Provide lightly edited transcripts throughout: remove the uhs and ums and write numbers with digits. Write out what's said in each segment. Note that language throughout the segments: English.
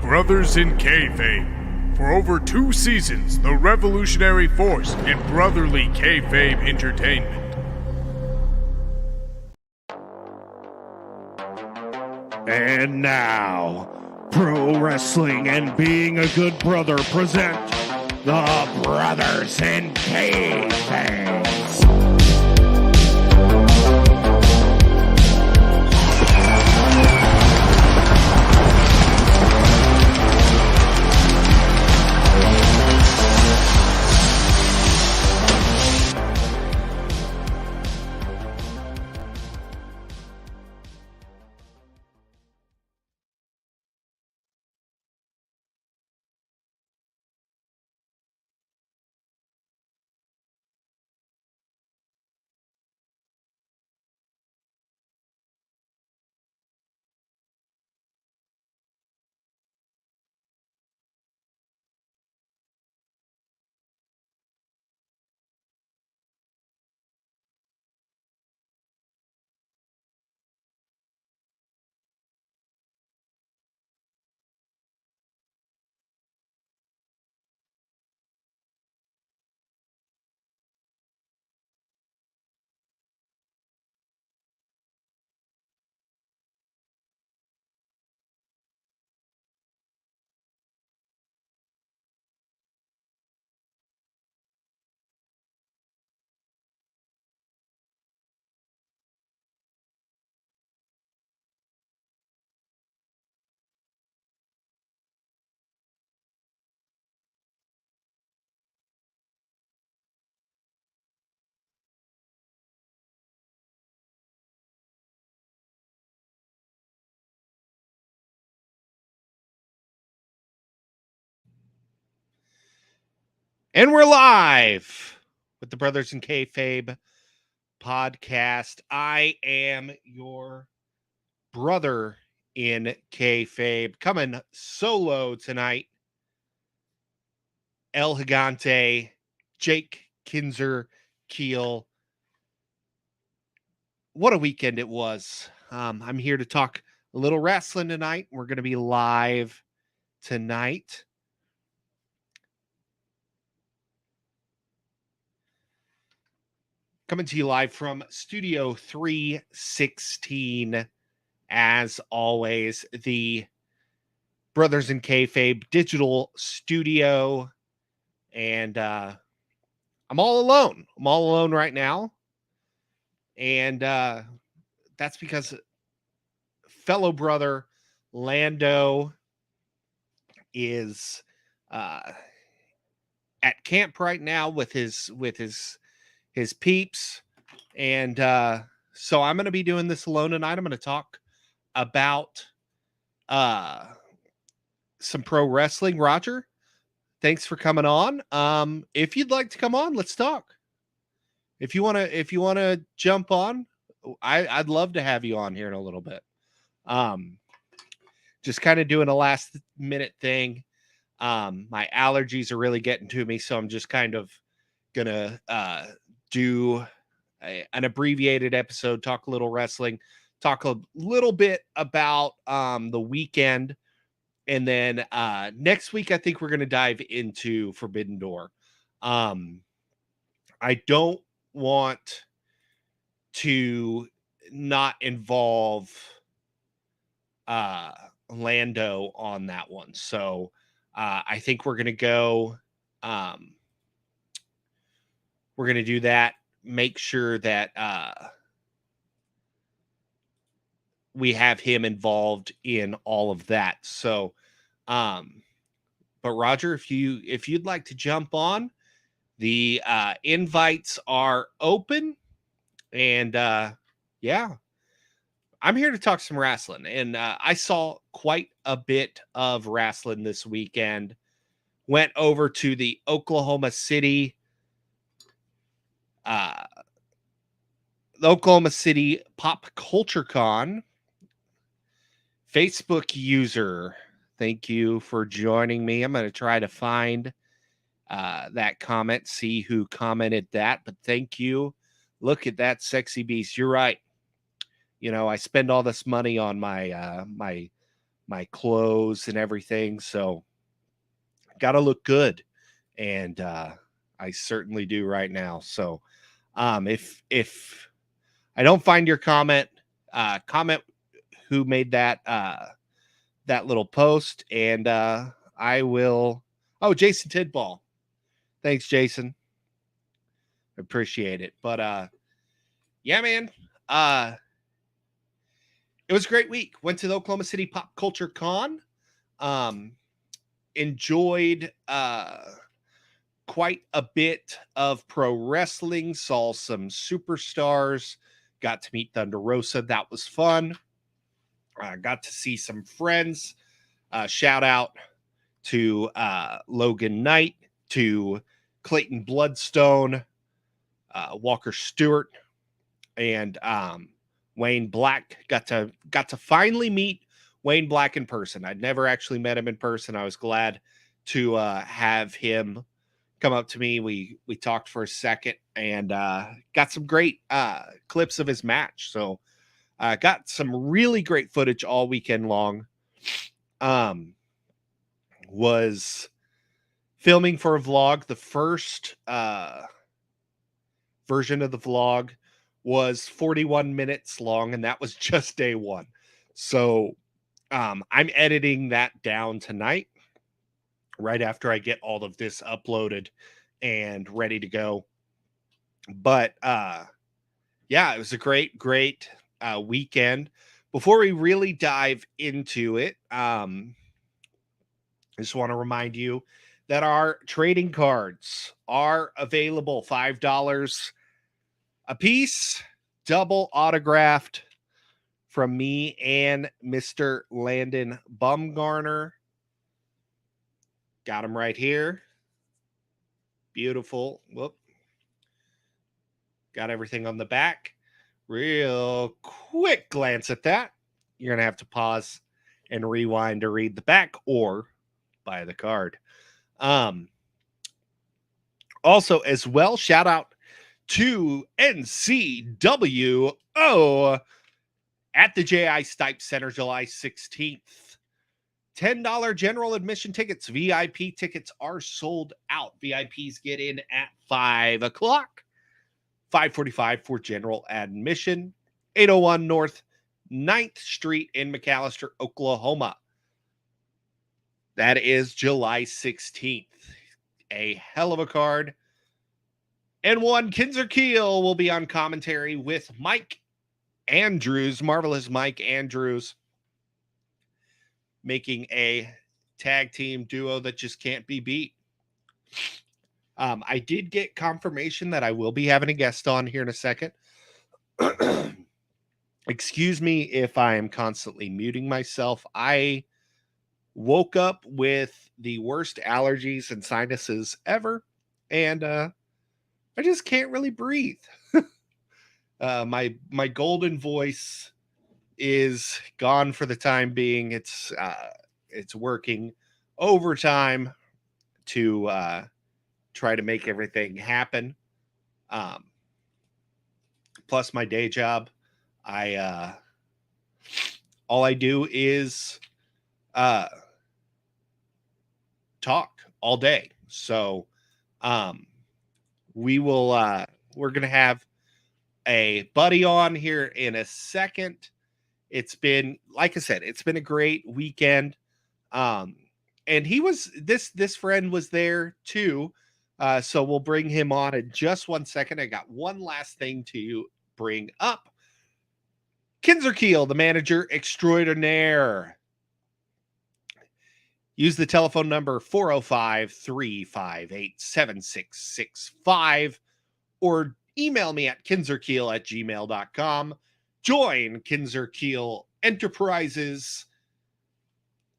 Brothers in Kayfabe. For over 2 seasons, the revolutionary force in brotherly kayfabe entertainment. And now, Pro Wrestling and Being a Good Brother present the Brothers in Kayfabe. And we're live with the Brothers in Kayfabe podcast. I am your brother in Kayfabe, coming solo tonight. El Gigante, Jake Kinzer, Keel. What a weekend it was. I'm here to talk a little wrestling tonight. We're going to be live tonight. Coming to you live from Studio 316. As always, the Brothers in Kayfabe digital studio. And I'm all alone. I'm all alone right now. And that's because fellow brother Lando is at camp right now with his peeps. And so I'm going to be doing this alone tonight. I'm going to talk about some pro wrestling. Roger, thanks for coming on. If you'd like to come on, let's talk. If you want to jump on, I'd love to have you on here in a little bit. Just kind of doing a last minute thing. My allergies are really getting to me, so I'm just kind of gonna do an abbreviated episode, talk a little wrestling, talk a little bit about the weekend, and then next week I think we're gonna dive into Forbidden Door. I don't want to not involve Lando on that one. So I think we're going to go, we're going to do that. Make sure that we have him involved in all of that. So, but Roger, if you'd like to jump on, the invites are open, and yeah, I'm here to talk some wrestling. And I saw quite a bit of wrestling this weekend. Went over to the Oklahoma City Pop Culture Con. Facebook user, thank you for joining me. I'm going to try to find that comment, see who commented that, but thank you. Look at that sexy beast. You're right. You know, I spend all this money on my my clothes and everything. So got to look good. And I certainly do right now. So if I don't find your comment, comment who made that little post, and I will. Oh, Jason Tidball. Thanks, Jason. Appreciate it. But yeah, man. It was a great week. Went to the Oklahoma City Pop Culture Con. Um, enjoyed quite a bit of pro wrestling. Saw some superstars. Got to meet Thunder Rosa. That was fun. Got to see some friends. Shout out to Logan Knight, to Clayton Bloodstone, Walker Stewart, and Wayne Black. Got to finally meet Wayne Black in person. I'd never actually met him in person. I was glad to have him come up to me. We talked for a second and got some great clips of his match. So got some really great footage all weekend long. Was filming for a vlog. The first version of the vlog was 41 minutes long, and that was just day one. So I'm editing that down tonight, right after I get all of this uploaded and ready to go. But yeah, it was a great weekend. Before we really dive into it, I just want to remind you that our trading cards are available, $5 a piece, double autographed from me and Mr. Landon Bumgarner. Got him right here. Beautiful. Whoop. Got everything on the back. Real quick glance at that. You're going to have to pause and rewind to read the back or buy the card. Also, as well, shout out to NCWO at the J.I. Stipe Center, July 16th. $10 general admission tickets. VIP tickets are sold out. VIPs get in at 5 o'clock. 5:45 for general admission. 801 North 9th Street in McAlester, Oklahoma. That is July 16th. A hell of a card. And one, Kinzer Keel will be on commentary with Mike Andrews, marvelous Mike Andrews, making a tag team duo that just can't be beat. I did get confirmation that I will be having a guest on here in a second. Excuse me if I am constantly muting myself. I woke up with the worst allergies and sinuses ever, and I just can't really breathe. My golden voice is gone for the time being. It's working overtime to try to make everything happen. Plus my day job, all I do is talk all day. So we're gonna have a buddy on here in a second. It's been, like I said, it's been a great weekend. And he was this friend was there too. So we'll bring him on in just 1 second. I got one last thing to bring up. Kinzer Keel, the manager extraordinaire. Use the telephone number 405-358-7665 or email me at kinzerkeel@gmail.com. Join Kinzer Keel Enterprises.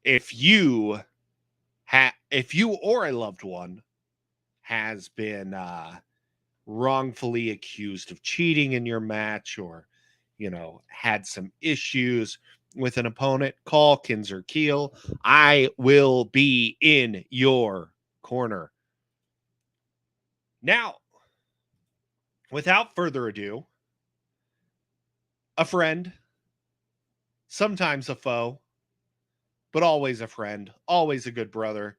If you or a loved one has been wrongfully accused of cheating in your match, or had some issues with an opponent, call Kinzer Keel. I will be in your corner. Now, without further ado, a friend, sometimes a foe, but always a friend, always a good brother,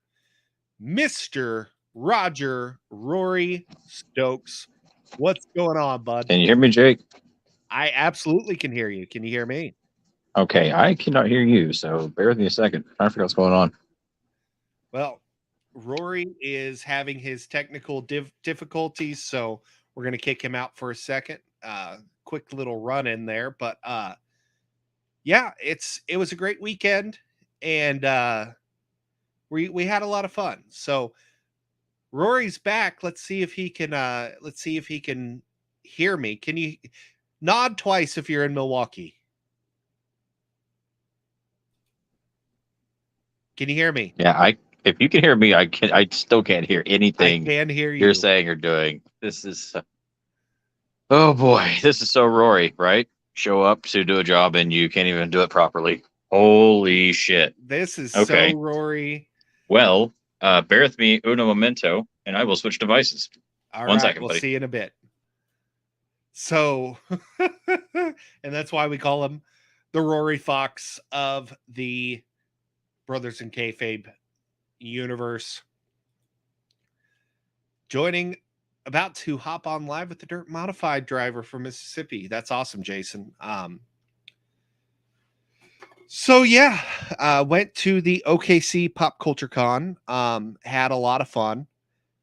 Mr. Roger Rory Stokes. What's going on, bud? Can you hear me, Jake? I absolutely can hear you. Can you hear me? Okay, I cannot hear you, so bear with me a second. I'm trying to figure out what's going on. Well, Rory is having his technical difficulties, so we're going to kick him out for a second. Quick little run in there, but yeah, it was a great weekend, and we had a lot of fun. So Rory's back. Let's see if he can hear me. Can you nod twice if you're in Milwaukee? Can you hear me? Yeah, if you can hear me, I still can't hear I anything can hear you're you. saying or doing. This is oh boy, this is so Rory, right? Show up to do a job and you can't even do it properly. Holy shit. This is Okay. so Rory. Well, bear with me uno momento, and I will switch devices. All One right, second, we'll buddy. see you in a bit. So, and that's why we call him the Rory Fox of the Brothers in Kayfabe universe. Joining, about to hop on live with the Dirt Modified driver from Mississippi. That's awesome, Jason. So yeah, went to the OKC Pop Culture Con. Had a lot of fun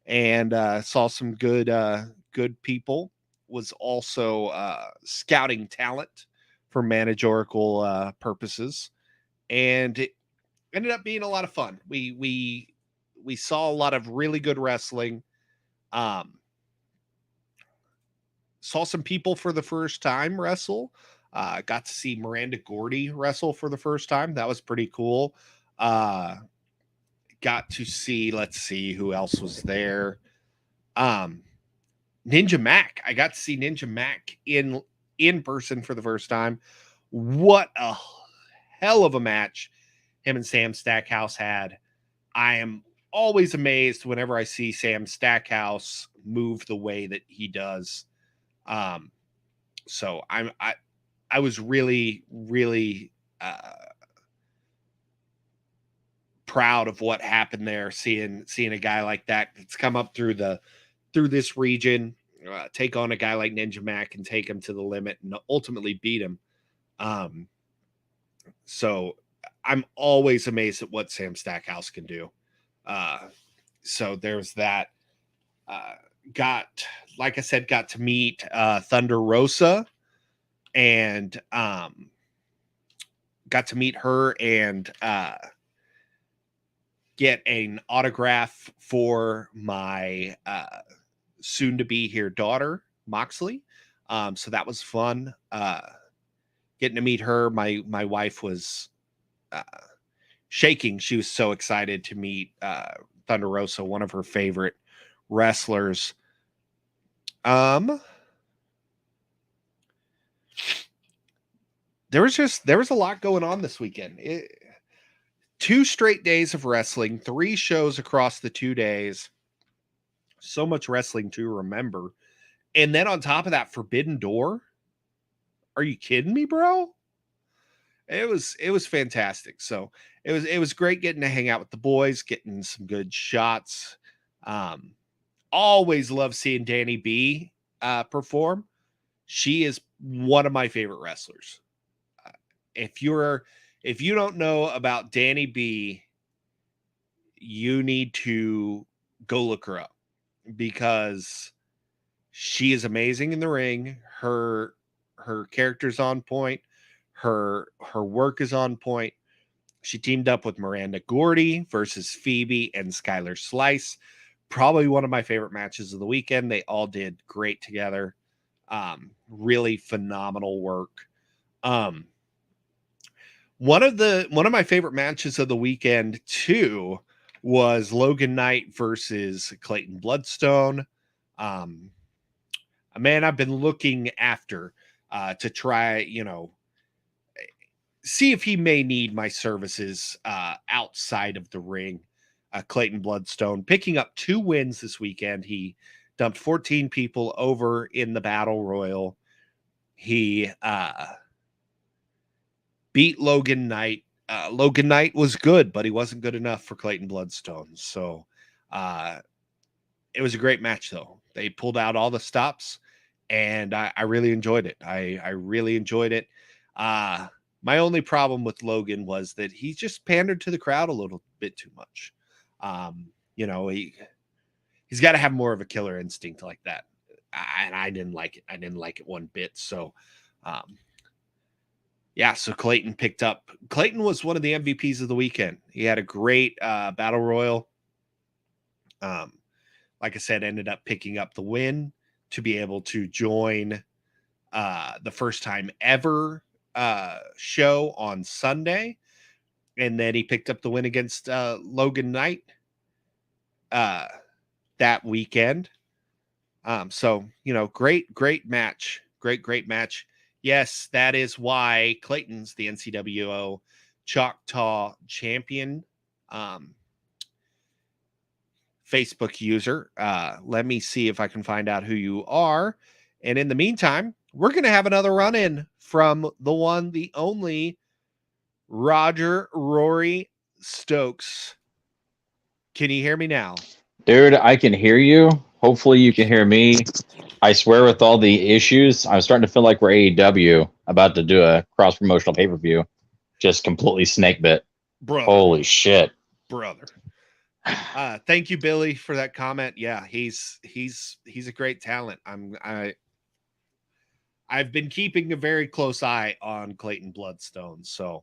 and saw some good people. Was also scouting talent for managerial purposes, and it ended up being a lot of fun. We saw a lot of really good wrestling. Saw some people for the first time wrestle. Got to see Miranda Gordy wrestle for the first time. That was pretty cool. Got to see, let's see who else was there. Ninja Mac. I got to see Ninja Mac in person for the first time. What a hell of a match him and Sam Stackhouse had. I am always amazed whenever I see Sam Stackhouse move the way that he does. So I was really proud of what happened there, seeing a guy like that that's come up through this region, take on a guy like Ninja Mac and take him to the limit and ultimately beat him. So I'm always amazed at what Sam Stackhouse can do. So there's that. Like I said, got to meet Thunder Rosa and got to meet her and get an autograph for my soon to be here daughter, Moxley. So that was fun. Getting to meet her. My wife was shaking. She was so excited to meet Thunder Rosa, one of her favorite wrestlers. There was a lot going on this weekend. 2 straight days of wrestling, 3 shows across the 2 days. So much wrestling to remember. And then on top of that, Forbidden Door. Are you kidding me, bro? It was fantastic. So it was great getting to hang out with the boys, getting some good shots. Always love seeing Danny B perform. She is one of my favorite wrestlers. If you don't know about Danny B, you need to go look her up because she is amazing in the ring. Her character's on point. Her work is on point. She teamed up with Miranda Gordy versus Phoebe and Skylar Slice. Probably one of my favorite matches of the weekend. They all did great together. Really phenomenal work. One of my favorite matches of the weekend too was Logan Knight versus Clayton Bloodstone. A man I've been looking after to try, see if he may need my services outside of the ring. Clayton Bloodstone picking up 2 wins this weekend. He dumped 14 people over in the Battle Royal. He beat Logan Knight Logan Knight was good, but he wasn't good enough for Clayton Bloodstone. So it was a great match, though. They pulled out all the stops, and I really enjoyed it. I really enjoyed it. My only problem with Logan was that he just pandered to the crowd a little bit too much. He's got to have more of a killer instinct like that. And I didn't like it. I didn't like it one bit. So, so Clayton was one of the MVPs of the weekend. He had a great battle royal. Like I said, ended up picking up the win to be able to join the first time ever show on Sunday. And then he picked up the win against Logan Knight that weekend. Great match. Great match. Yes, that is why Clayton's the NCWO Choctaw champion. Facebook user. Let me see if I can find out who you are. And in the meantime, we're going to have another run-in from the one, the only Roger Rory Stokes. Can you hear me now? Dude, I can hear you. Hopefully you can hear me. I swear with all the issues, I'm starting to feel like we're AEW about to do a cross-promotional pay-per-view. Just completely snake bit. Brother. Holy shit. Brother. Thank you, Billy, for that comment. Yeah, he's a great talent. I've been keeping a very close eye on Clayton Bloodstone, so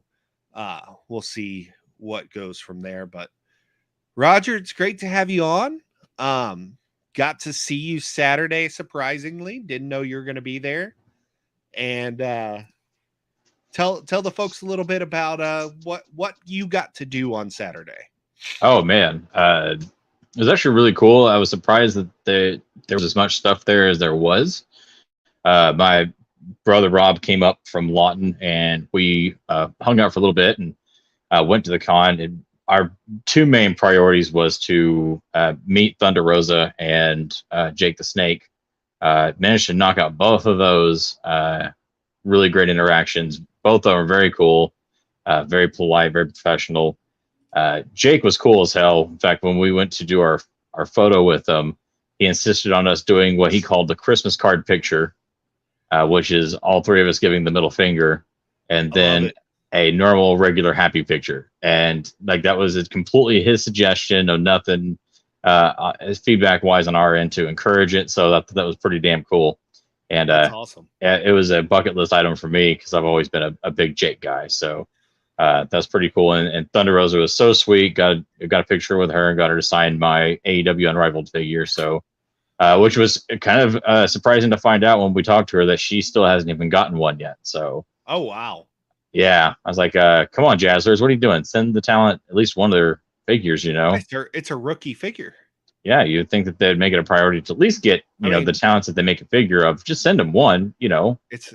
we'll see what goes from there. But Roger, it's great to have you on. Got to see you Saturday, surprisingly. Didn't know you were going to be there. And tell the folks a little bit about what you got to do on Saturday. Oh man, it was actually really cool. I was surprised that there was as much stuff there as there was. My brother Rob came up from Lawton, and we hung out for a little bit and went to the con. And our two main priorities was to meet Thunder Rosa and Jake the Snake. Managed to knock out both of those. Really great interactions. Both of them are very cool, very polite, very professional. Jake was cool as hell. In fact, when we went to do our photo with him, he insisted on us doing what he called the Christmas card picture, which is all three of us giving the middle finger, and then a normal, regular, happy picture. And like that was completely his suggestion of nothing, his feedback wise on our end to encourage it. So that was pretty damn cool. And that's awesome. It was a bucket list item for me because I've always been a big Jake guy. So that's pretty cool. And Thunder Rosa was so sweet. Got a picture with her and got her to sign my AEW Unrivaled figure. So, which was kind of surprising to find out when we talked to her that she still hasn't even gotten one yet. So, oh wow, yeah, I was like, come on, Jazzers, what are you doing? Send the talent at least one of their figures. You know, it's a rookie figure. Yeah, you'd think that they'd make it a priority to at least get the talents that they make a figure of. Just send them one. You know, it's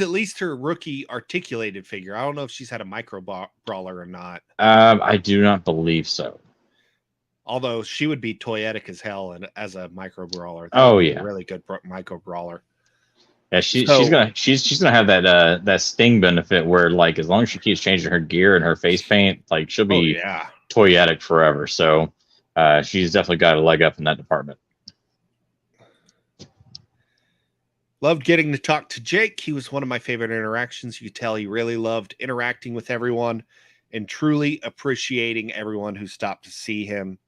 at least her rookie articulated figure. I don't know if she's had a micro brawler or not. I do not believe so. Although she would be toyetic as hell and as a micro brawler. Oh yeah, a really good micro brawler. Yeah, she's gonna have that Sting benefit where like as long as she keeps changing her gear and her face paint, like she'll be toyetic forever. So she's definitely got a leg up in that department. Loved getting to talk to Jake. He was one of my favorite interactions. You could tell he really loved interacting with everyone and truly appreciating everyone who stopped to see him.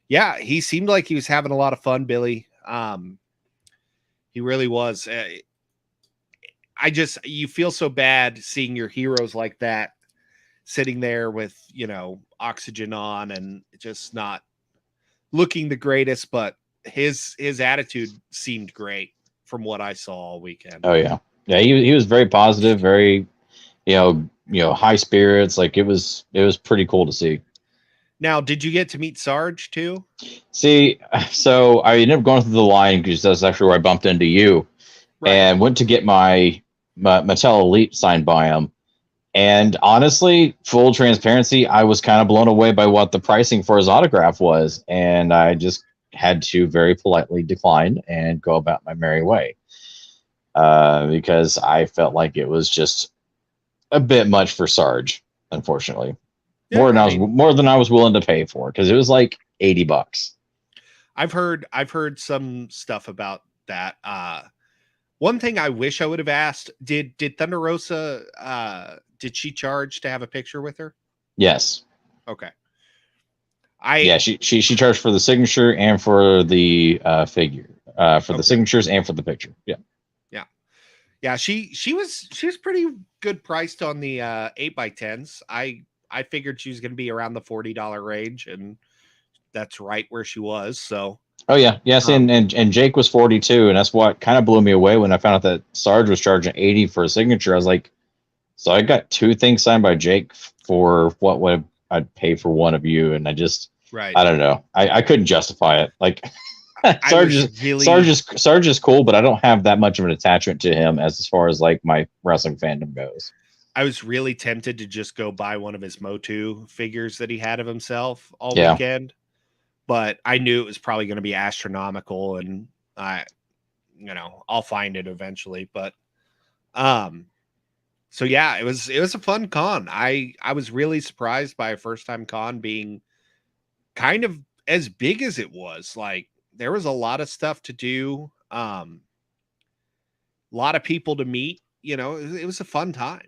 Yeah, he seemed like he was having a lot of fun, Billy. He really was. You feel so bad seeing your heroes like that sitting there with, oxygen on and just not looking the greatest, but his attitude seemed great from what I saw all weekend. Oh yeah. Yeah, he was very positive, very high spirits. Like it was pretty cool to see. Now, did you get to meet Sarge too? See, so I ended up going through the line because that's actually where I bumped into you, and went to get my Mattel Elite signed by him. And honestly, full transparency, I was kind of blown away by what the pricing for his autograph was, and I just had to very politely decline and go about my merry way because I felt like it was just a bit much for Sarge. unfortunately. Yeah, More than I was willing to pay for, because it was like $80. I've heard some stuff about that. One thing I wish I would have asked, did Thunder Rosa did she charge to have a picture with her? Yes. Okay. Yeah, she charged for the signature and for the figure. For the signatures and for the picture. Yeah. Yeah, she was pretty good priced on the 8x10s. I figured she was going to be around the $40 range, and that's right where she was. So Oh yeah, yes, and Jake was 42, and that's what kind of blew me away when I found out that Sarge was charging 80 for a signature. I was like, so I got 2 things signed by Jake for what would I'd pay for one of you, and I don't know, I couldn't justify it. Like Sarge is cool, but I don't have that much of an attachment to him as far as like my wrestling fandom goes. I was really tempted to just go buy one of his Motu figures that he had of himself all Yeah. weekend, but I knew it was probably going to be astronomical, and I'll find it eventually. But so yeah, it was a fun con. I was really surprised by a first time con being kind of as big as it was. Like, there was a lot of stuff to do, a lot of people to meet. It was a fun time.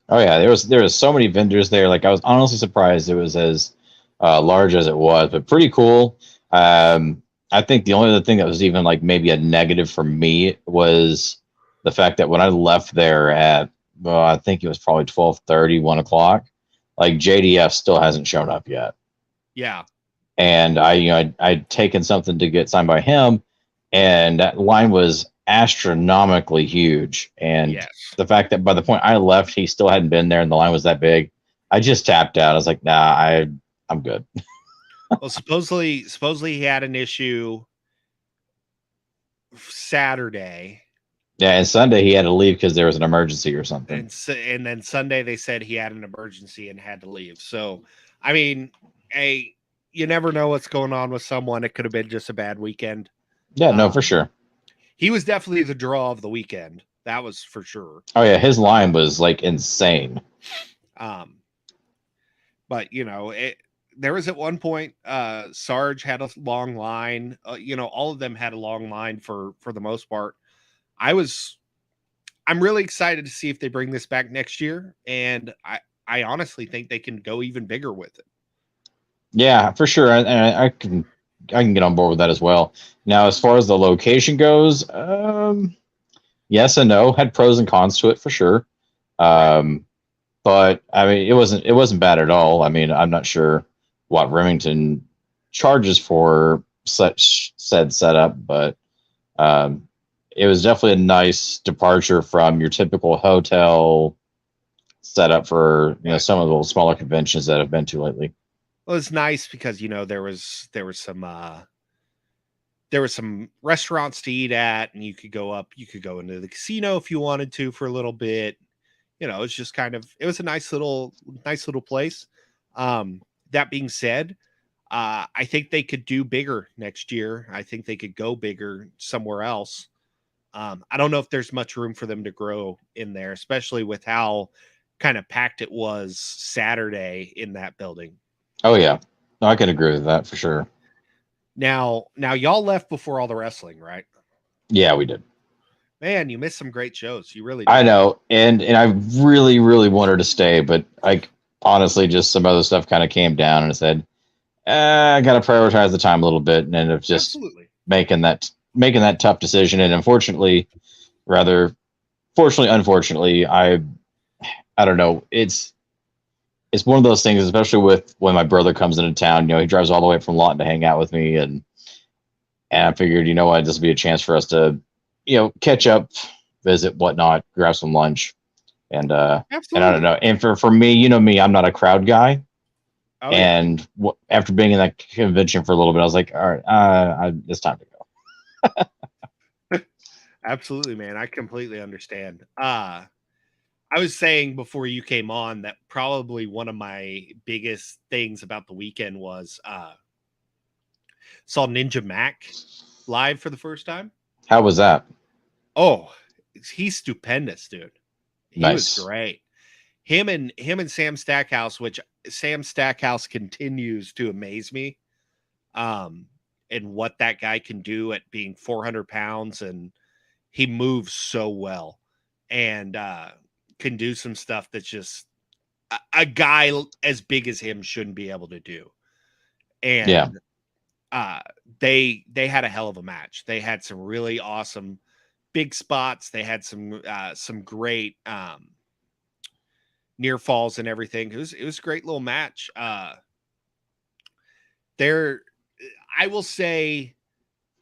Oh yeah, there was so many vendors there. Like, I was honestly surprised it was as large as it was, but pretty cool. I think the only other thing that was even like maybe a negative for me was the fact that when I left there at, I think it was probably 12:30, 1 o'clock, like JDF still hasn't shown up yet. Yeah. And I'd taken something to get signed by him, and that line was astronomically huge. And the fact that by the point I left, he still hadn't been there and the line was that big, I just tapped out. I was like, nah, I'm good. Well, supposedly he had an issue Saturday. Yeah, and Sunday he had to leave because there was an emergency or something. And then Sunday they said he had an emergency and had to leave. So, I mean, you never know what's going on with someone. It could have been just a bad weekend. Yeah, no, for sure. He was definitely the draw of the weekend. That was for sure. Oh yeah, his line was like insane. But there was at one point, Sarge had a long line. All of them had a long line for the most part. I'm really excited to see if they bring this back next year, and I honestly think they can go even bigger with it. Yeah, for sure. I can get on board with that as well. Now, as far as the location goes, yes and no. Had pros and cons to it for sure. But I mean, it wasn't bad at all. I mean, I'm not sure what Remington charges for such said setup, but it was definitely a nice departure from your typical hotel setup for some of the smaller conventions that I've been to lately. Well, it's nice because there was some restaurants to eat at, and you could go into the casino if you wanted to for a little bit. It's just it was a nice little place. That being said, I think they could do bigger next year. I think they could go bigger somewhere else. I don't know if there's much room for them to grow in there, especially with how kind of packed it was Saturday in that building. Oh yeah, no, I can agree with that for sure. Now y'all left before all the wrestling, right? Yeah, we did. Man, you missed some great shows. You really did. I know, and I really, really wanted to stay, but like honestly, just some other stuff kind of came down, and I said, I got to prioritize the time a little bit, and ended up just making that tough decision. And unfortunately, I don't know. It's one of those things, especially with when my brother comes into town. He drives all the way from Lawton to hang out with me, and I figured, this would be a chance for us to, catch up, visit, whatnot, grab some lunch, and I don't know. And for me, me, I'm not a crowd guy. Oh, and after being in that convention for a little bit, I was like, all right, it's time to go. Absolutely, man. I completely understand. I was saying before you came on that probably one of my biggest things about the weekend was saw Ninja Mac live for the first time. How was that? Oh, he's stupendous, dude. He was great. him and Sam Stackhouse, which Sam Stackhouse continues to amaze me. And what that guy can do at being 400 pounds, and he moves so well and can do some stuff that's just a guy as big as him shouldn't be able to do. And they had a hell of a match. They had some really awesome big spots. They had some great near falls and everything. It was a great little match. I will say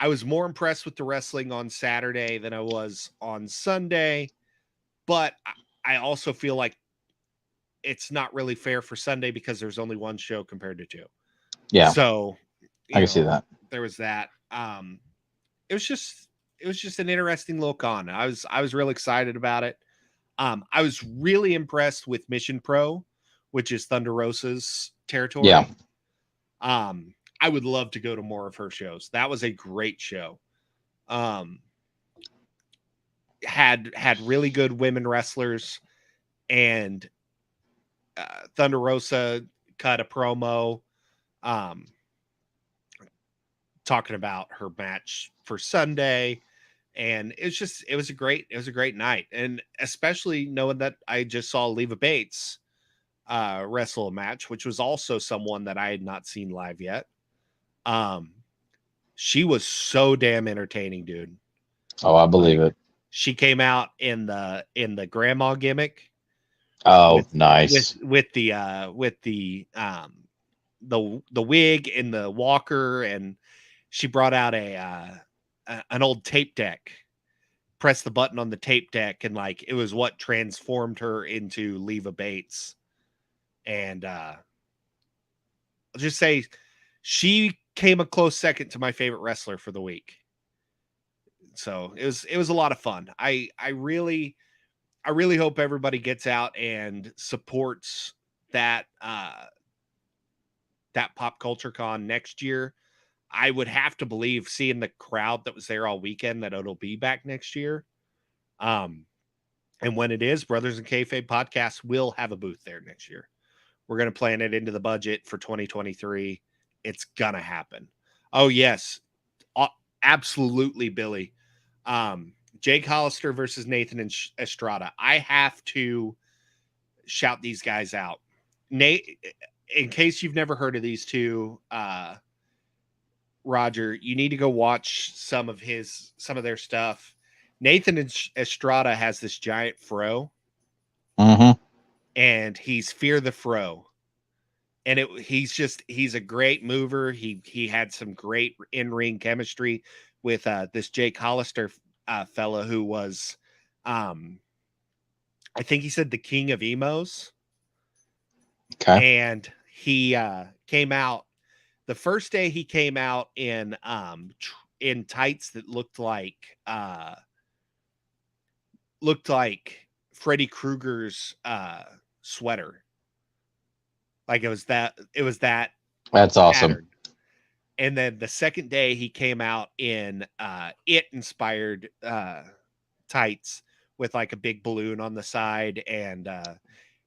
I was more impressed with the wrestling on Saturday than I was on Sunday, but I also feel like it's not really fair for Sunday because there's only one show compared to two. Yeah. So I can see that. There was that. It was just an interesting look on. I was real excited about it. I was really impressed with Mission Pro, which is Thunder Rosa's territory. Yeah. I would love to go to more of her shows. That was a great show. Had really good women wrestlers, and Thunder Rosa cut a promo talking about her match for Sunday, and it was a great night, and especially knowing that I just saw Leva Bates wrestle a match, which was also someone that I had not seen live yet. She was so damn entertaining, dude. Oh, I believe it. She came out in the grandma gimmick. Oh, nice. With the wig and the walker, and she brought out an old tape deck. Press the button on the tape deck, and like it was what transformed her into Leva Bates. And I'll just say she came a close second to my favorite wrestler for the week. So it was a lot of fun. I really hope everybody gets out and supports that Pop Culture Con next year. I would have to believe, seeing the crowd that was there all weekend, that it'll be back next year. And when it is, Brothers in Kayfabe Podcast will have a booth there next year. We're going to plan it into the budget for 2023. It's going to happen. Oh, yes. Absolutely, Billy. Jake Hollister versus Nathan Estrada. I have to shout these guys out. Nate, in case you've never heard of these two, Roger, you need to go watch some of their stuff. Nathan Estrada has this giant fro. Mm-hmm. And he's Fear the Fro. And he's a great mover. He had some great in-ring chemistry with this Jake Hollister fella who was I think he said the king of emos. Okay. And he came out the first day. He came out in tights that looked like Freddy Krueger's sweater. Like it was that That's awesome. pattern. And then the second day he came out in It inspired tights with like a big balloon on the side, and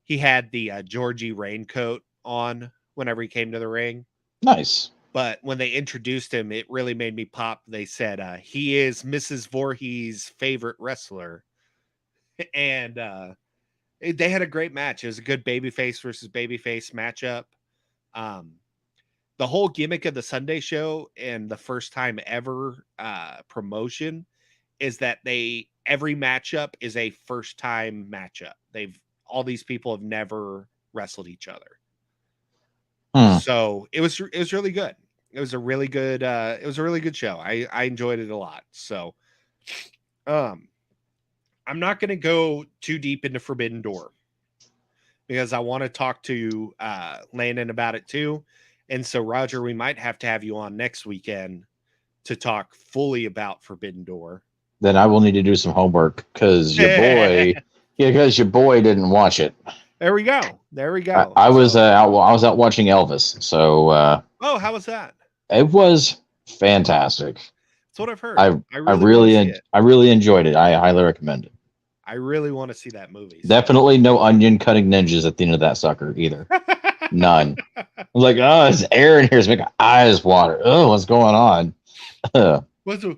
he had the Georgie raincoat on whenever he came to the ring. Nice. But when they introduced him, it really made me pop. They said he is Mrs. Voorhees' favorite wrestler. And they had a great match. It was a good babyface versus babyface matchup. The whole gimmick of the Sunday show and the first time ever promotion is that every matchup is a first time matchup. All these people have never wrestled each other. So it was really good. It was a really good show. I enjoyed it a lot. So I'm not going to go too deep into Forbidden Door because I want to talk to Landon about it too. And so, Roger, we might have to have you on next weekend to talk fully about Forbidden Door. Then I will need to do some homework because your boy didn't watch it. There we go. I was out watching Elvis. So how was that? It was fantastic. That's what I've heard. I really enjoyed it. I highly recommend it. I really want to see that movie. So. Definitely no onion cutting ninjas at the end of that sucker either. None. I was like, oh, it's air in here. It's making my eyes water. Oh, what's going on? What's a...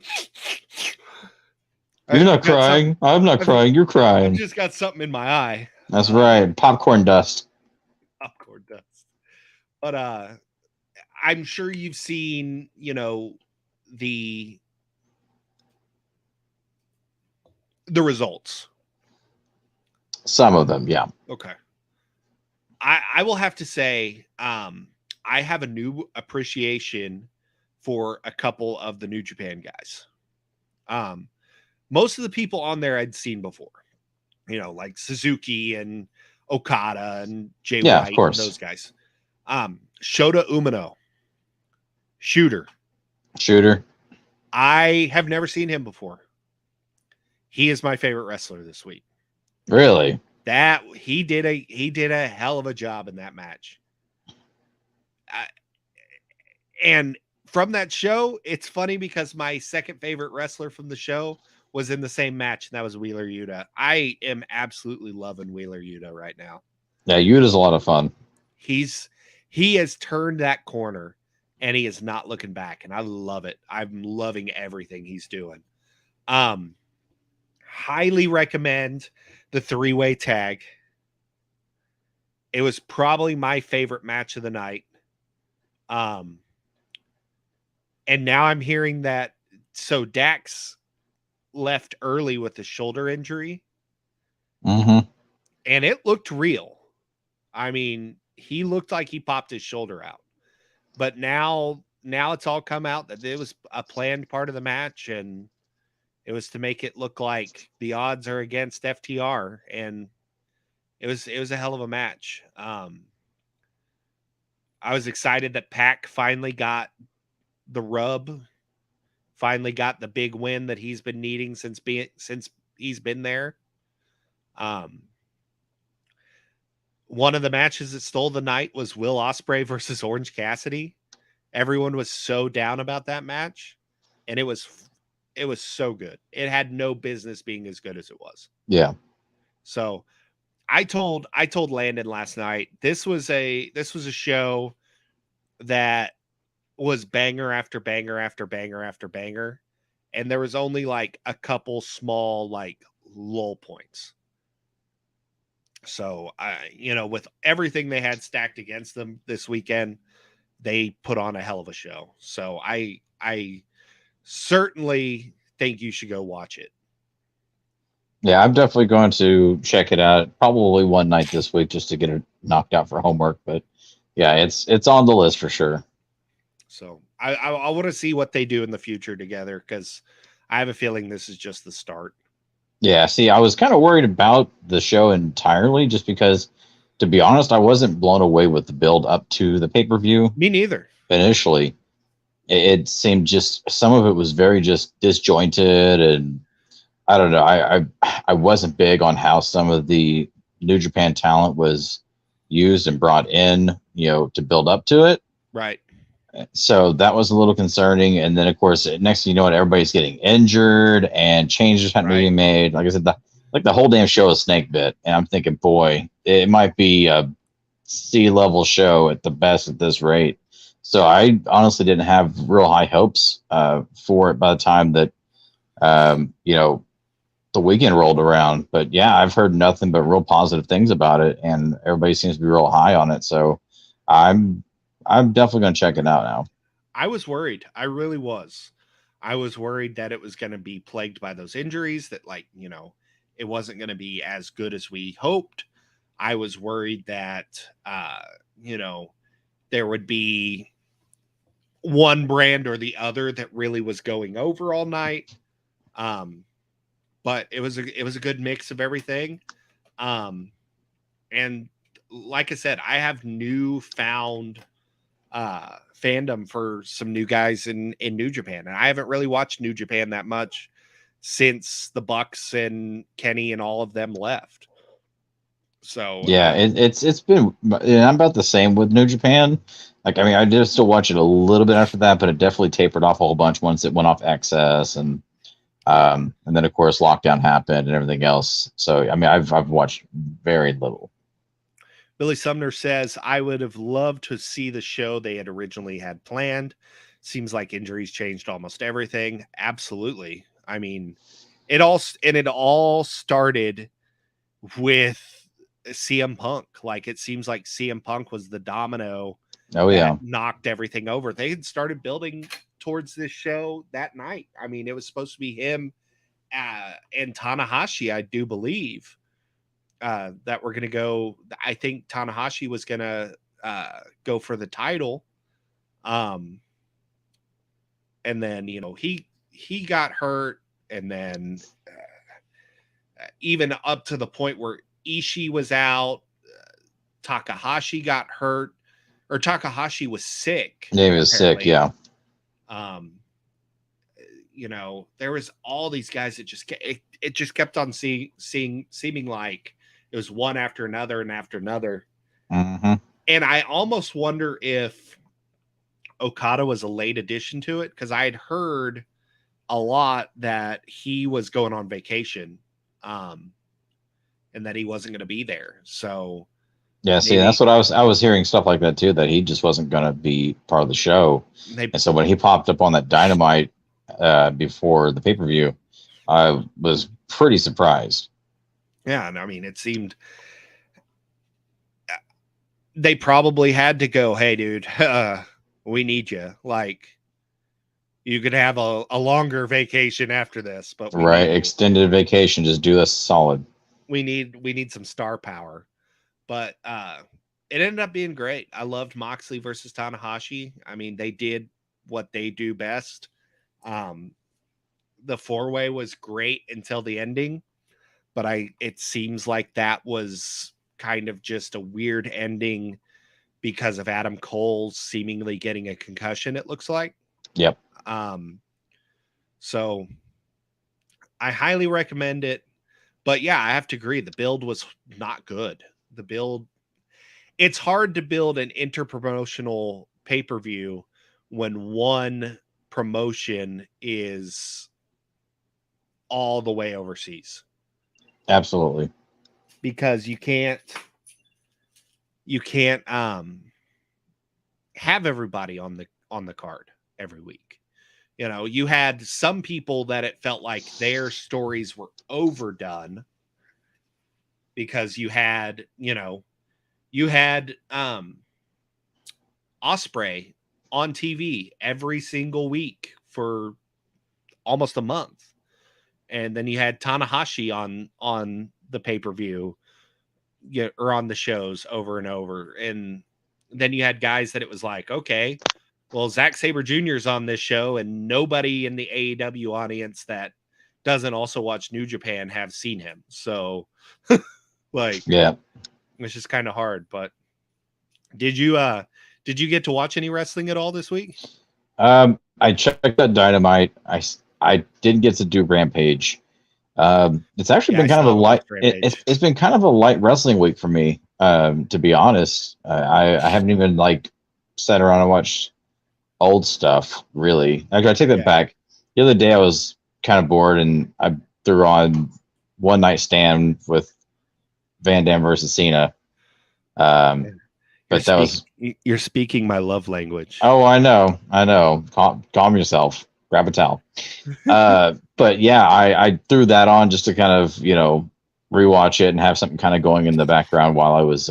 You're not crying. I'm not crying. You're crying. I've just got something in my eye. That's right. Popcorn dust. Popcorn dust. But I'm sure you've seen, the results. Some of them, yeah. Okay. I will have to say, I have a new appreciation for a couple of the New Japan guys. Most of the people on there I'd seen before, like Suzuki and Okada and Jay White, of course. And those guys. Shota Umino, Shooter. I have never seen him before. He is my favorite wrestler this week. Really? That he did a hell of a job in that match. And from that show, it's funny because my second favorite wrestler from the show was in the same match, and that was Wheeler Yuta. I am absolutely loving Wheeler Yuta right now. Yeah, Yuta's a lot of fun. He has turned that corner, and he is not looking back, and I love it. I'm loving everything he's doing. Highly recommend the 3-way tag. It was probably my favorite match of the night. And now I'm hearing that so Dax left early with a shoulder injury. Mm-hmm. And it looked real. I mean, he looked like he popped his shoulder out. But now it's all come out that it was a planned part of the match, and it was to make it look like the odds are against FTR, and it was a hell of a match. I was excited that Pac finally got the rub, finally got the big win that he's been needing since he's been there. One of the matches that stole the night was Will Ospreay versus Orange Cassidy. Everyone was so down about that match, and it was so good. It had no business being as good as it was. Yeah. So I told Landon last night, this was a show that was banger after banger after banger after banger. And there was only like a couple small like lull points. So with everything they had stacked against them this weekend, they put on a hell of a show. So I certainly think you should go watch it. Yeah, I'm definitely going to check it out. Probably one night this week just to get it knocked out for homework. But yeah, it's on the list for sure. So I want to see what they do in the future together, because I have a feeling this is just the start. Yeah, see, I was kind of worried about the show entirely just because, to be honest, I wasn't blown away with the build up to the pay-per-view. Me neither. Initially, it seemed just some of it was very just disjointed, and I don't know. I wasn't big on how some of the New Japan talent was used and brought in, to build up to it. Right. So that was a little concerning. And then, of course, next thing you know, everybody's getting injured and changes hadn't being made. Like I said, the whole damn show is snake bit. And I'm thinking, boy, it might be a C-level show at the best at this rate. So I honestly didn't have real high hopes for it by the time that, the weekend rolled around. But yeah, I've heard nothing but real positive things about it, and everybody seems to be real high on it. So I'm definitely going to check it out now. I was worried. I really was. I was worried that it was going to be plagued by those injuries, that it wasn't going to be as good as we hoped. I was worried that, there would be one brand or the other that really was going over all night. But it was a good mix of everything. And like I said, I have newfound fandom for some new guys in New Japan, and I haven't really watched New Japan that much since the Bucks and Kenny and all of them left. So yeah, it's been. I'm about the same with New Japan. I did still watch it a little bit after that, but it definitely tapered off a whole bunch once it went off Access, and And then of course lockdown happened and everything else. So I mean, I've watched very little. Billy Sumner says, I would have loved to see the show they had originally had planned. Seems like injuries changed almost everything. Absolutely. I mean, it all started with CM Punk. Like, it seems like CM Punk was the domino Oh yeah, that knocked everything over. They had started building towards this show that night. I mean, it was supposed to be him and Tanahashi, I do believe. That we're going to go. I think Tanahashi was going to go for the title. And then, he got hurt. And then even up to the point where Ishii was out, Takahashi got hurt, or Takahashi was sick. he was sick. Yeah. There was all these guys that it just kept on seeming like it was one after another and after another. Mm-hmm. And I almost wonder if Okada was a late addition to it, because I had heard a lot that he was going on vacation, and that he wasn't going to be there. So yeah, see, that's what I was hearing stuff like that too, that he just wasn't going to be part of the show. And so when he popped up on that Dynamite before the pay-per-view, I was pretty surprised. Yeah, and I mean, it seemed they probably had to go, hey, dude, we need you. Like, you could have a longer vacation after this, but extended vacation, just do us solid. We need some star power. But it ended up being great. I loved Moxley versus Tanahashi. I mean, they did what they do best. The four-way was great until the ending, but it seems like that was kind of just a weird ending because of Adam Cole seemingly getting a concussion, it looks like. Yep. So I highly recommend it. But yeah, I have to agree. The build was not good. It's hard to build an interpromotional pay-per-view when one promotion is all the way overseas. Absolutely. Because you can't have everybody on the card every week. You had some people that it felt like their stories were overdone because you had Osprey on TV every single week for almost a month. And then you had Tanahashi on the pay-per-view, or on the shows over and over. And then you had guys that it was like, okay, well, Zack Sabre Jr. is on this show, and nobody in the AEW audience that doesn't also watch New Japan have seen him. So yeah, it's just kind of hard. But did you get to watch any wrestling at all this week? I checked out Dynamite. I didn't get to do Rampage. It's actually been kind of a light. It's been kind of a light wrestling week for me. To be honest, I haven't even sat around and watched old stuff really. Actually, I take that back. The other day I was kind of bored and I threw on One Night Stand with Van Dam versus Cena. But you're speaking my love language. Oh, I know. Calm yourself. Grab a towel. But yeah, I threw that on just to kind of, rewatch it and have something kind of going in the background while I was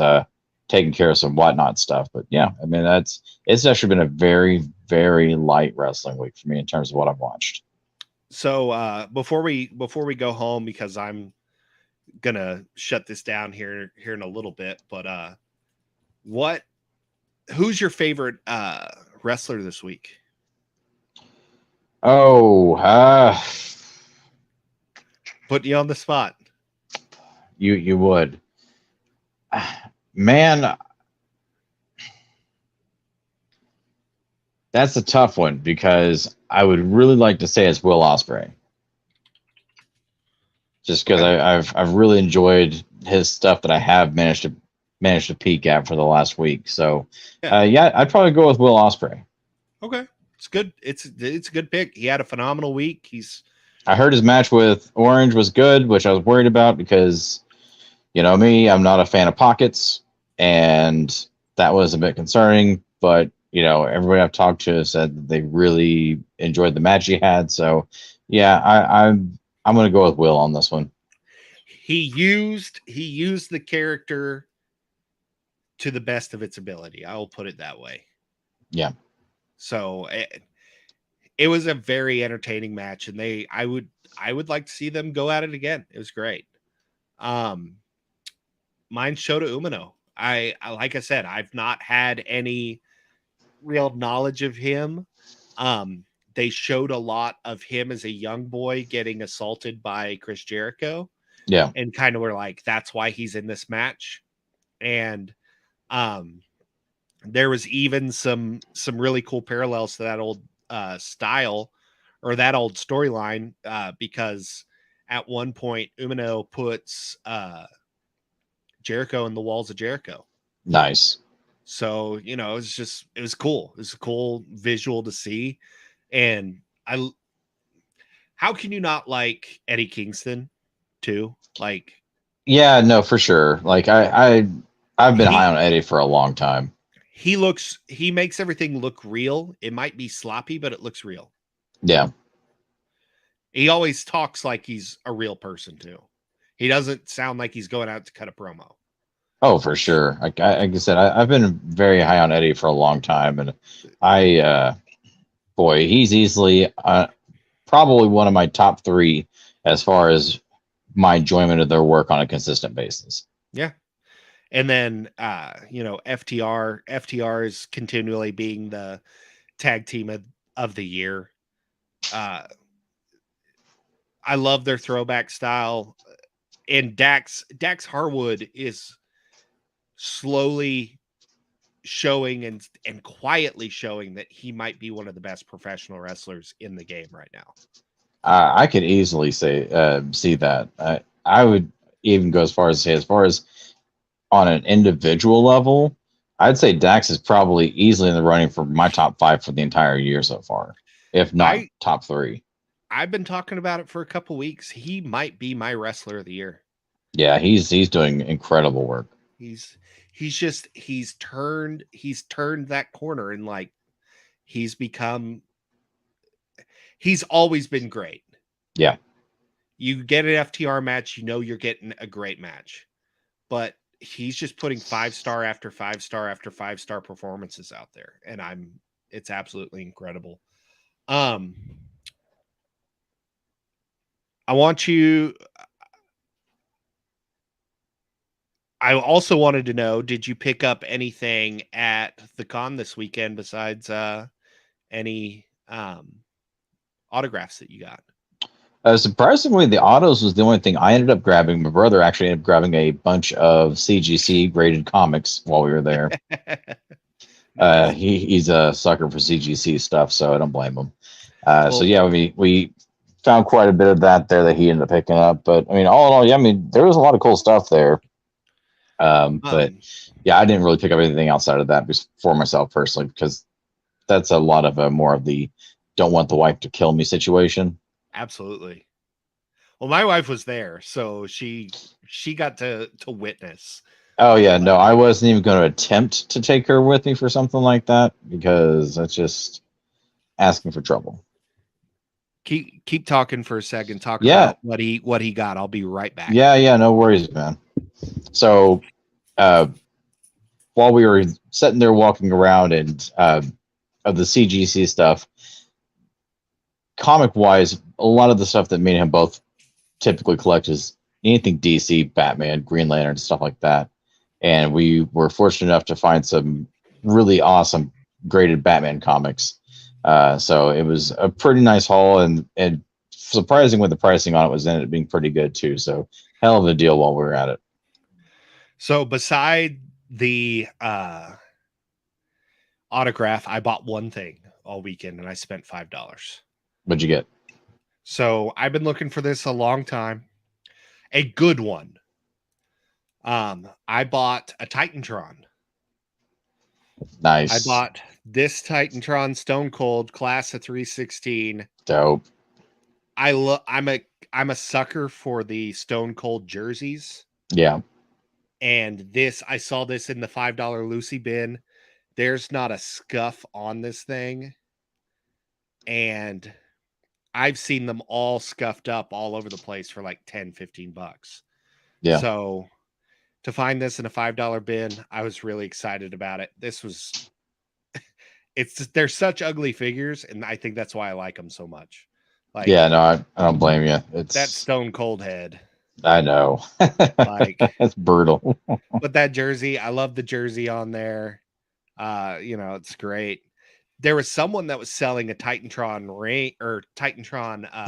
taking care of some whatnot stuff. But yeah, I mean, it's actually been a very, very light wrestling week for me in terms of what I've watched. So before we go home, because I'm gonna shut this down here in a little bit, but who's your favorite wrestler this week? Oh, put you on the spot. You would, man. That's a tough one because I would really like to say it's Will Ospreay, just because I've really enjoyed his stuff that I have managed to peek at for the last week. So yeah, I'd probably go with Will Ospreay. Okay, it's good. It's a good pick. He had a phenomenal week. I heard his match with Orange was good, which I was worried about because, you know me, I'm not a fan of pockets, and that was a bit concerning. But you know, everybody I've talked to said that they really enjoyed the match he had. So, yeah, I'm going to go with Will on this one. He used the character to the best of its ability. I will put it that way. Yeah. So it was a very entertaining match, and I would like to see them go at it again. It was great. Mine's Shota Umino. Like I said, I've not had any real knowledge of him. They showed a lot of him as a young boy getting assaulted by Chris Jericho. Yeah. And kind of were like, that's why he's in this match. And there was even some really cool parallels to that old style or that old storyline because at one point Umino puts Jericho in the walls of Jericho. Nice. So, you know, it was cool. It was a cool visual to see. And how can you not like Eddie Kingston too? Like, yeah, no, for sure. Like I've been high on Eddie for a long time. He makes everything look real. It might be sloppy, but it looks real. Yeah. He always talks like he's a real person too. He doesn't sound like he's going out to cut a promo. Oh, for sure. Like I said, I've been very high on Eddie for a long time, and boy, he's easily probably one of my top 3 as far as my enjoyment of their work on a consistent basis. Yeah. And then you know, FTR is continually being the tag team of the year. I love their throwback style. And Dax Harwood is slowly showing and quietly showing that he might be one of the best professional wrestlers in the game right now. I could easily say see that. I would even go as far as on an individual level, I'd say Dax is probably easily in the running for my top 5 for the entire year so far, if not top 3. I've been talking about it for a couple weeks. He might be my wrestler of the year. Yeah, he's doing incredible work. He's turned that corner, and like he's always been great. Yeah. You get an FTR match, you know you're getting a great match. But he's just putting 5-star after 5-star after 5-star performances out there, and it's absolutely incredible. I also wanted to know, did you pick up anything at the con this weekend besides any autographs that you got? Surprisingly, the autos was the only thing I ended up grabbing. My brother actually ended up grabbing a bunch of CGC graded comics while we were there. He's a sucker for CGC stuff, so I don't blame him. So yeah, we found quite a bit of that there that he ended up picking up. But I mean, all in all, yeah, I mean, there was a lot of cool stuff there. But yeah, I didn't really pick up anything outside of that for myself personally, because that's a lot of more of the don't want the wife to kill me situation. Absolutely. Well, my wife was there, so she got to witness. Oh yeah, no, I wasn't even going to attempt to take her with me for something like that, because that's just asking for trouble. Keep talking for a second. Talk about what he got. I'll be right back. Yeah, no worries, man. So, while we were sitting there walking around and of the CGC stuff, comic wise, a lot of the stuff that me and him both typically collect is anything DC, Batman, Green Lantern, stuff like that. And we were fortunate enough to find some really awesome graded Batman comics. So it was a pretty nice haul, and surprising when the pricing on it was ended up being pretty good too. So hell of a deal while we were at it. So beside the autograph, I bought one thing all weekend, and I spent $5. What'd you get? So I've been looking for this a long time. A good one. I bought a Titantron. Nice. I bought this Titantron Stone Cold Class of 316. Dope. I'm a sucker for the Stone Cold jerseys. Yeah. And I saw this in the $5 Lucy bin. There's not a scuff on this thing. And I've seen them all scuffed up all over the place for like 10, 15 bucks. Yeah. So to find this in a $5 bin, I was really excited about it. They're such ugly figures, and I think that's why I like them so much. Like, yeah, no, I don't blame you. that It's Stone Cold head. I know. Like, it's brutal. but that jersey, I love the jersey on there. It's great. There was someone that was selling a Titantron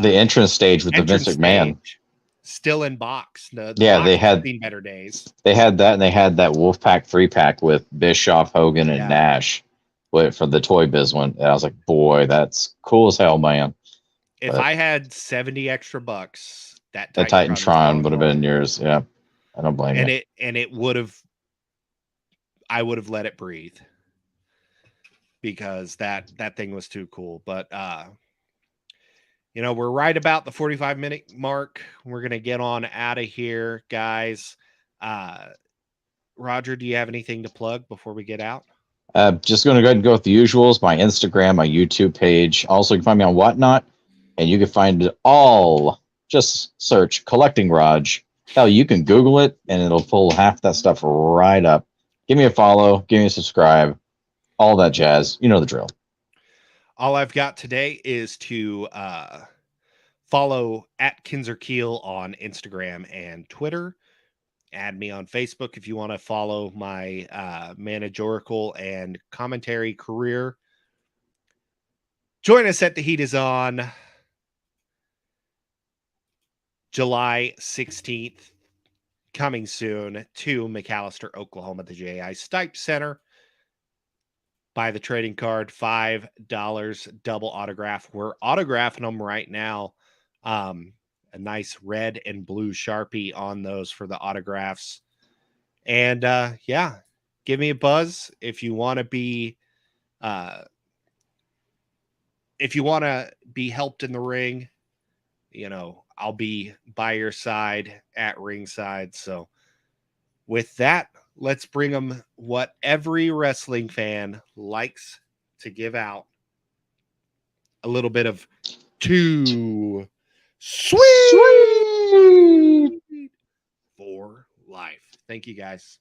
The entrance stage with the Vince entrance McMahon. stage, still in box. The Yeah, box they has had seen better days. They had that, and they had that Wolfpack 3-pack with Bischoff, Hogan, and Yeah. Nash for the Toy Biz one. And I was like, boy, that's cool as hell, man. If But I had 70 extra bucks, that the Titantron Titantron would have been yours. Yeah, I don't blame you. I would have let it breathe because that thing was too cool. But we're right about the 45-minute mark. We're gonna get on out of here, guys. Roger, do you have anything to plug before we get out? Just going to go ahead and go with the usuals: my Instagram, my YouTube page. Also, you can find me on Whatnot, and you can find it all. Just search "Collecting Raj." Hell, you can Google it, and it'll pull half that stuff right up. Give me a follow, give me a subscribe, all that jazz. You know the drill. All I've got today is to follow at Kinzer Keel on Instagram and Twitter. Add me on Facebook if you want to follow my managerial and commentary career. Join us at The Heat is On July 16th, coming soon to McAlester, Oklahoma, the J.I. Stipe Center. Buy the trading card, $5 double autograph. We're autographing them right now. A nice red and blue Sharpie on those for the autographs. And give me a buzz if you want to be helped in the ring. I'll be by your side at ringside. So with that, let's bring them what every wrestling fan likes to give out: a little bit of too sweet for life. Thank you, guys.